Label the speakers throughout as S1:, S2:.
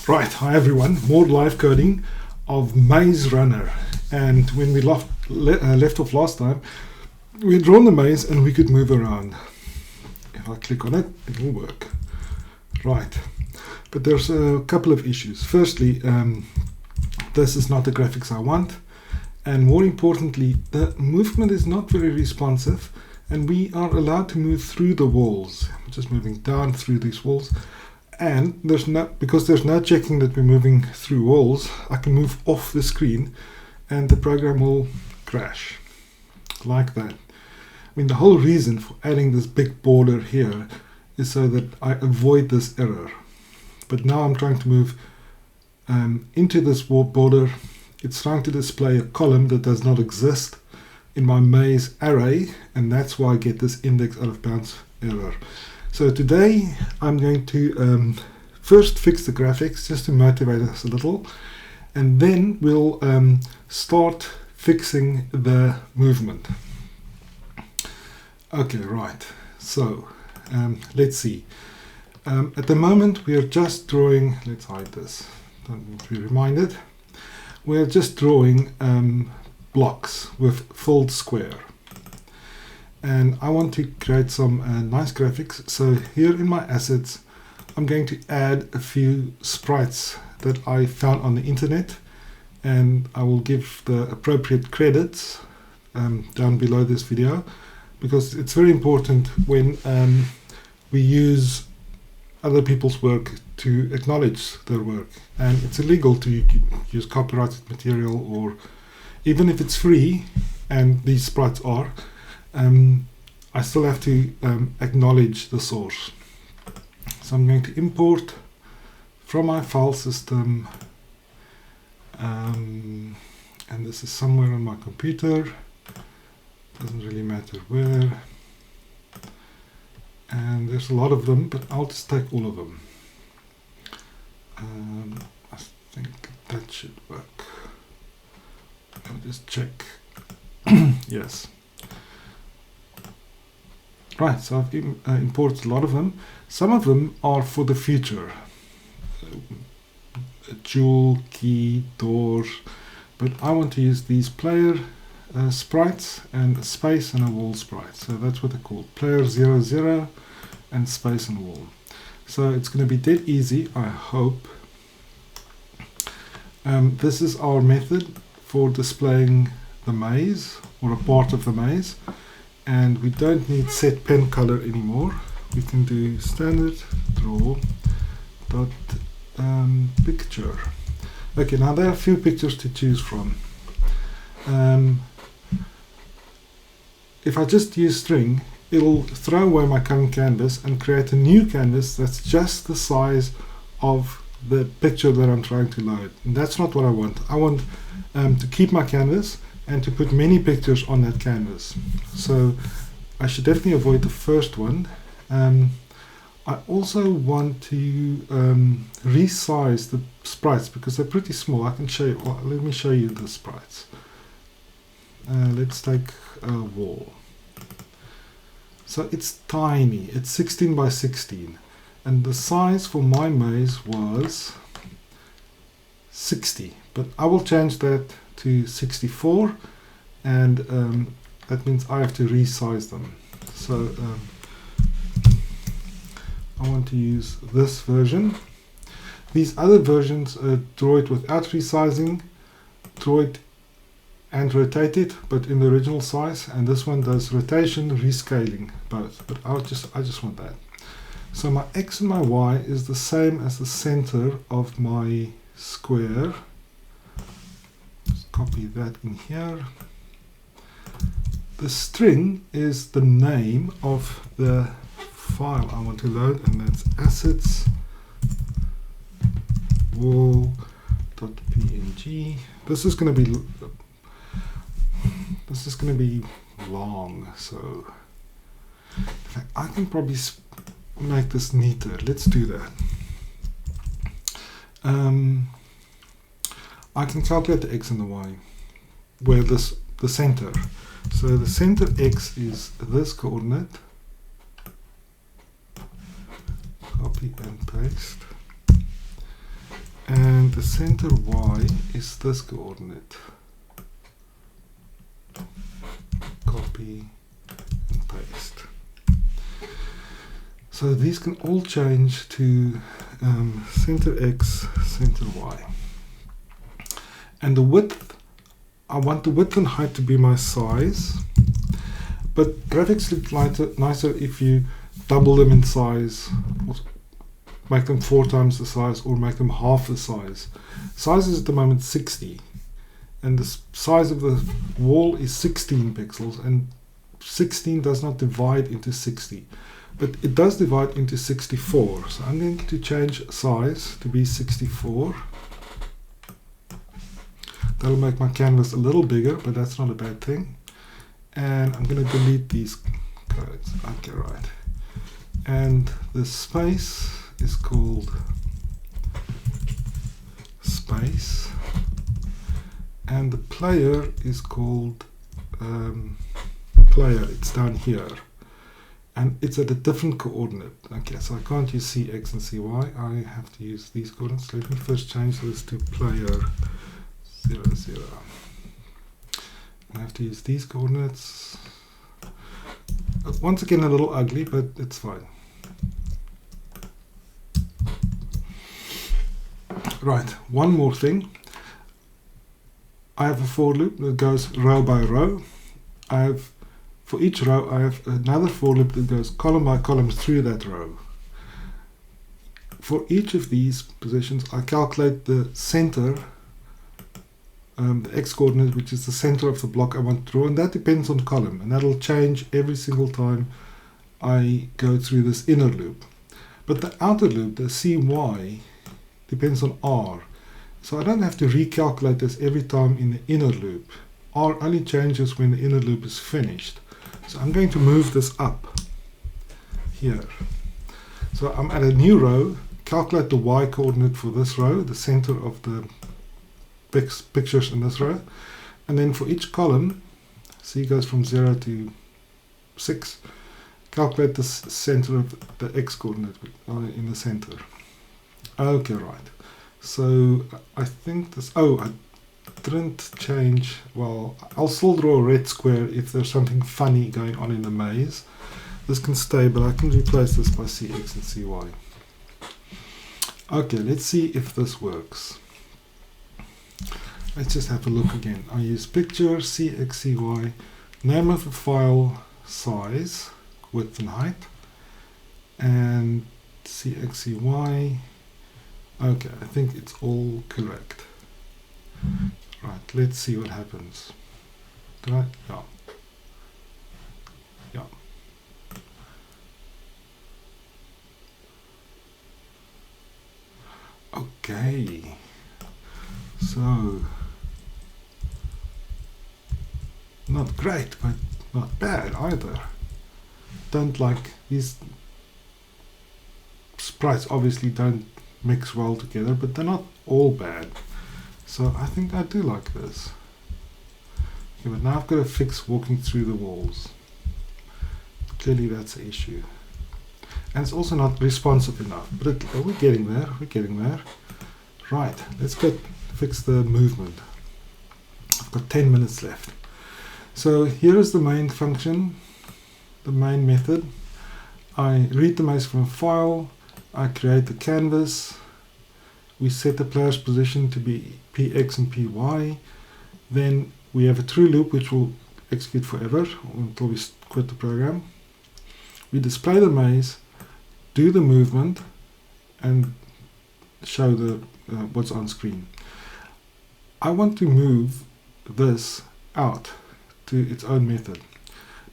S1: Right, hi everyone, more live coding of MazeRunner. And when we left off last time, we had drawn the maze and we could move around. If I click on it, it will work. Right, but there's a couple of issues. Firstly, this is not the graphics I want. And more importantly, the movement is not very responsive and we are allowed to move through the walls. I'm just moving down through these walls. And because there's no checking that we're moving through walls, I can move off the screen and the program will crash like that. I mean, the whole reason for adding this big border here is so that I avoid this error. But now I'm trying to move into this border. It's trying to display a column that does not exist in my maze array, and that's why I get this index out of bounds error. So today I'm going to first fix the graphics just to motivate us a little, and then we'll start fixing the movement. Okay, right, so let's see. At the moment we are just drawing, let's hide this, don't need to be reminded. We're just drawing blocks with filled square. And I want to create some nice graphics. So here in my assets, I'm going to add a few sprites that I found on the internet, and I will give the appropriate credits down below this video, because it's very important when we use other people's work to acknowledge their work. And it's illegal to use copyrighted material, or even if it's free, and these sprites are, I still have to acknowledge the source. So I'm going to import from my file system, and this is somewhere on my computer, doesn't really matter where, and there's a lot of them, but I'll just take all of them. I think that should work. I'll just check. Yes. Right, so I've imported a lot of them. Some of them are for the future. A jewel, key, door. But I want to use these player sprites and a space and a wall sprite. So that's what they're called. Player 00 and space and wall. So it's going to be dead easy, I hope. This is our method for displaying the maze, or a part of the maze. And we don't need set pen color anymore. We can do standard draw dot picture. Okay, now there are a few pictures to choose from. If I just use string, it'll throw away my current canvas and create a new canvas that's just the size of the picture that I'm trying to load. And that's not what I want. I want to keep my canvas and to put many pictures on that canvas. So I should definitely avoid the first one. I also want to resize the sprites because they're pretty small. I can show you, well, let me show you the sprites. Let's take a wall. So it's tiny, it's 16 by 16. And the size for my maze was 60, but I will change that to 64, and that means I have to resize them. So I want to use this version. These other versions draw it without resizing, draw it and rotate it, but in the original size, and this one does rotation, rescaling, both. But I just want that. So my X and my Y is the same as the center of my square. Copy that in here. The string is the name of the file I want to load, and that's assets wall.png. This is going to be long, so in fact, I can probably make this neater. Let's do that. I can calculate the X and the Y, where the center. So the center X is this coordinate. Copy and paste. and the center Y is this coordinate. Copy and paste. So these can all change to center X, center Y. And the width, I want the width and height to be my size, but graphics look nicer if you double them in size, make them 4 times the size, or make them half the size. Size is at the moment 60, and the size of the wall is 16 pixels, and 16 does not divide into 60, but it does divide into 64. So I'm going to change size to be 64. That'll make my canvas a little bigger, but that's not a bad thing. And I'm going to delete these codes. Okay, right. And the space is called space, and the player is called player. It's down here, and it's at a different coordinate. Okay, so I can't use CX and CY. I have to use these coordinates. Let me first change this to player 0, 0. I have to use these coordinates. Once again, a little ugly, but it's fine. Right, one more thing. I have a for loop that goes row by row. For each row, I have another for loop that goes column by column through that row. For each of these positions, I calculate the center, the x coordinate, which is the center of the block I want to draw, and that depends on column, and that'll change every single time I go through this inner loop. But the outer loop, the CY, depends on R. So I don't have to recalculate this every time in the inner loop. R only changes when the inner loop is finished. So I'm going to move this up here. So I'm at a new row, calculate the Y coordinate for this row, the center of the pictures in this row, and then for each column, C goes from 0 to 6, calculate the center of the X coordinate in the center. Okay, right. So I think this, I didn't change, well, I'll still draw a red square if there's something funny going on in the maze. This can stay, but I can replace this by CX and CY. Okay, let's see if this works. Let's just have a look again. I use picture, CX, CY, name of the file, size, width and height, and CX, CY. Okay, I think it's all correct. Right, let's see what happens. Did I? Yeah. Yeah. Okay. So, not great, but not bad either. Don't like these sprites, obviously don't mix well together, but they're not all bad. So I think I do like this. Okay, but now I've got to fix walking through the walls. Clearly that's the issue. And it's also not responsive enough, but we're getting there, we're getting there. Right, let's fix the movement. I've got 10 minutes left. So here is the main function, the main method. I read the maze from a file, I create the canvas, we set the player's position to be px and py, then we have a true loop which will execute forever until we quit the program. We display the maze, do the movement, and show the what's on screen. I want to move this out to its own method,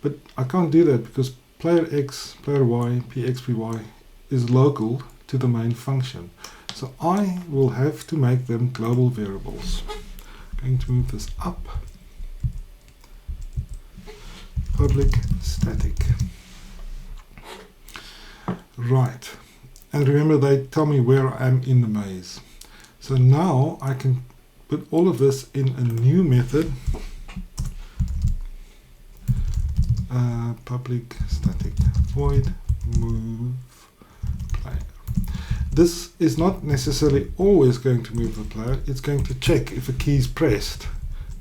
S1: but I can't do that because player x, player y, px, py is local to the main function. So I will have to make them global variables. I'm going to move this up. Public static. Right. And remember, they tell me where I am in the maze. So now I can put all of this in a new method. Public static void move player. this is not necessarily always going to move the player. It's going to check if a key is pressed,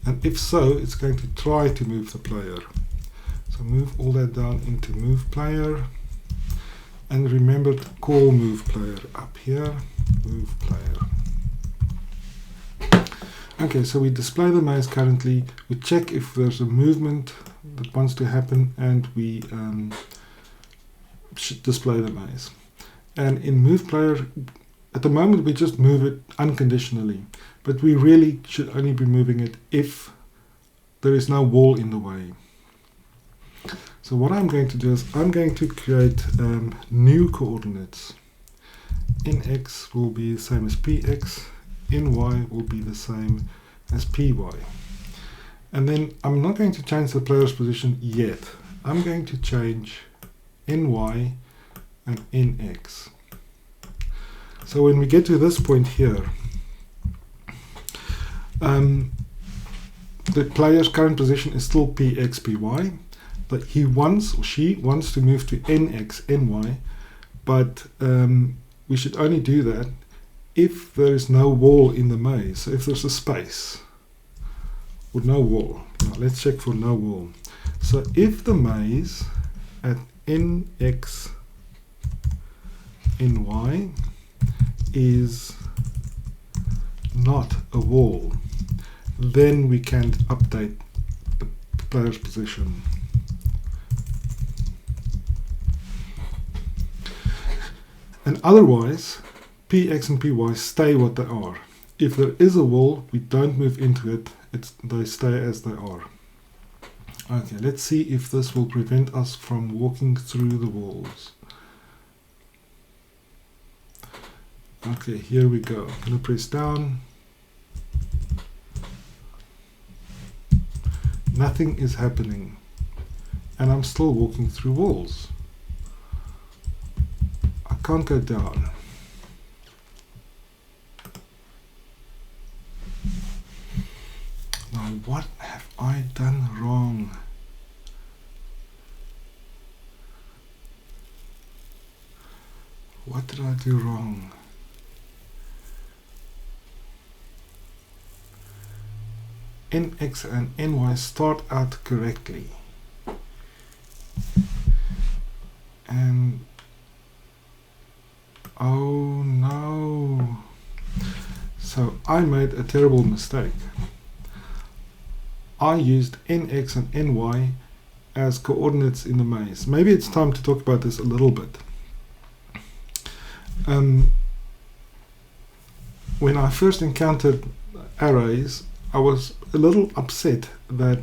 S1: and if so, it's going to try to move the player. So move all that down into move player, and remember to call move player up here, move player. Okay, so we display the maze currently, we check if there's a movement that wants to happen, and we should display the maze. And in move player, at the moment we just move it unconditionally, but we really should only be moving it if there is no wall in the way. So what I'm going to do is I'm going to create new coordinates. Nx will be the same as px, ny will be the same as py. And then I'm not going to change the player's position yet. I'm going to change ny and nx. So when we get to this point here, the player's current position is still px, py, but he wants, or she wants to move to nx, ny, but we should only do that if there is no wall in the maze. So if there's a space with no wall. Now let's check for no wall. So if the maze at nx, ny is not a wall, then we can update the player's position. And otherwise, px and py stay what they are. If there is a wall, we don't move into it, they stay as they are. Okay, let's see if this will prevent us from walking through the walls. Okay, here we go. I'm going to press down. Nothing is happening, and I'm still walking through walls. I can't go down. Now, what have I done wrong? What did I do wrong? Nx and ny start out correctly, and oh no, so I made a terrible mistake. I used nx and ny as coordinates in the maze. Maybe it's time to talk about this a little bit. When I first encountered arrays, I was a little upset that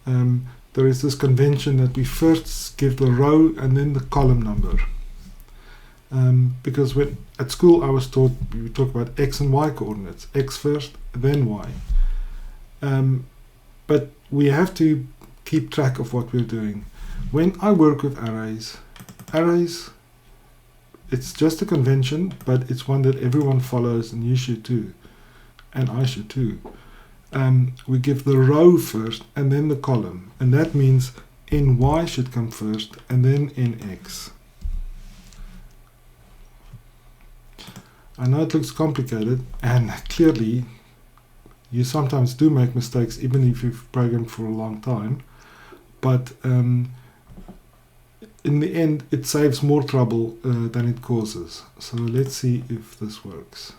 S1: there is this convention that we first give the row and then the column number. Because when at school I was taught we would talk about x and y coordinates, x first, then y. But we have to keep track of what we're doing. When I work with arrays, it's just a convention, but it's one that everyone follows, and you should too, and I should too. We give the row first and then the column, and that means ny should come first and then nx. I know it looks complicated, and clearly you sometimes do make mistakes even if you've programmed for a long time, but in the end it saves more trouble than it causes. So let's see if this works.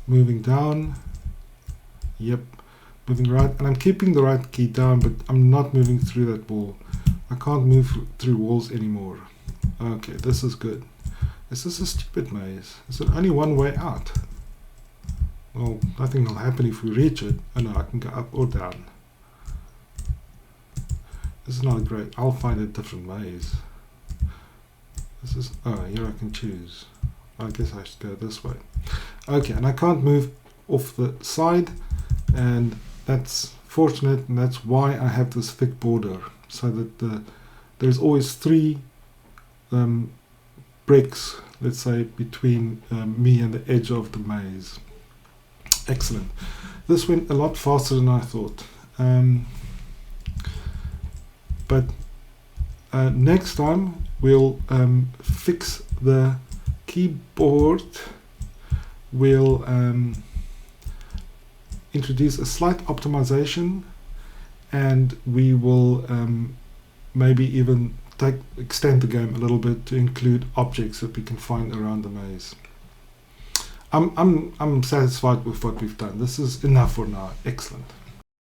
S1: Moving down, yep, moving right, and I'm keeping the right key down, but I'm not moving through that wall. I can't move through walls anymore. Okay, this is good. Is this a stupid maze? Is there only one way out? Well, nothing will happen if we reach it. Oh no, I can go up or down. This is not great. I'll find a different maze. This is, oh, here I can choose. I guess I should go this way. Okay, and I can't move off the side, and that's fortunate, and that's why I have this thick border, so that there's always 3 bricks, let's say, between me and the edge of the maze. Excellent. This went a lot faster than I thought. But next time we'll fix the keyboard, we'll introduce a slight optimization, and we will maybe even extend the game a little bit to include objects that we can find around the maze. I'm satisfied with what we've done. This is enough for now. Excellent.